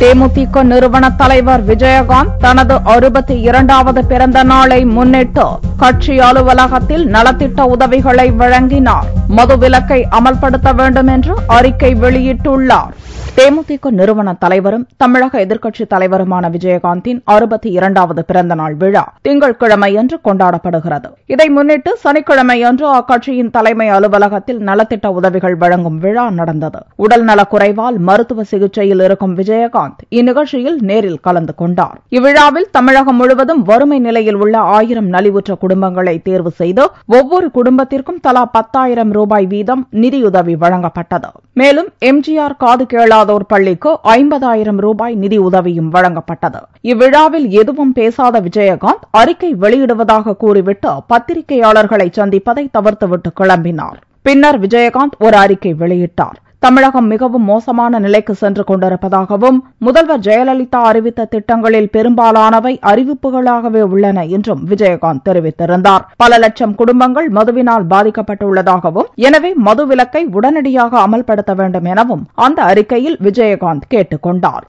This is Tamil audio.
தேமுதிக நிறுவன தலைவர் விஜயகாந்த் தனது 62வது பிறந்த நாளை முன்னிட்டு கட்சி அலுவலகத்தில் நலத்திட்ட உதவிகளை வழங்கினார். மதுவிலக்கை அமல்படுத்த வேண்டும் என்று அறிக்கை வெளியிட்டுள்ளார். தேமுதிக நிறுவன தலைவரும் தமிழக எதிர்க்கட்சித் தலைவருமான விஜயகாந்தின் 62வது பிறந்தநாள் விழா திங்கட்கிழமையன்று கொண்டாடப்படுகிறது. இதை முன்னிட்டு சனிக்கிழமையன்று அக்கட்சியின் தலைமை அலுவலகத்தில் நலத்திட்ட உதவிகள் வழங்கும் விழா நடந்தது. உடல்நலக் குறைவால் மருத்துவ சிகிச்சையில் இருக்கும் விஜயகாந்த் இந்நிகழ்ச்சியில் நேரில் கலந்து கொண்டார். இவ்விழாவில் தமிழகம் முழுவதும் வறுமை நிலையில் உள்ள 1000 நலிவுற்ற குடும்பங்களை தேர்வு செய்து ஒவ்வொரு குடும்பத்திற்கும் தலா 10,000 ரூபாய் வீதம் நிதியுதவி வழங்கப்பட்டது. மேலும் எம்ஜிஆர் காது கேளாதோர் பள்ளிக்கு 50,000 ரூபாய் நிதி உதவியும் வழங்கப்பட்டது. இவ்விழாவில் எதுவும் பேசாத விஜயகாந்த் அறிக்கை வெளியிடுவதாக கூறிவிட்டு பத்திரிகையாளர்களை சந்திப்பதை தவிர்த்துவிட்டு கிளம்பினார். பின்னர் விஜயகாந்த் ஒரு அறிக்கை வெளியிட்டார். தமிழகம் மிகவும் மோசமான நிலைக்கு சென்று கொண்டிருப்பதாகவும் முதல்வர் ஜெயலலிதா அறிவித்த திட்டங்களில் பெரும்பாலானவை அறிவிப்புகளாகவே உள்ளன என்றும் விஜயகாந்த் தெரிவித்திருந்தார். பல லட்சம் குடும்பங்கள் மதுவினால் பாதிக்கப்பட்டுள்ளதாகவும் எனவே மதுவிலக்கை உடனடியாக அமல்படுத்த வேண்டும் எனவும் அந்த அறிக்கையில் விஜயகாந்த் கேட்டுக் கொண்டார்.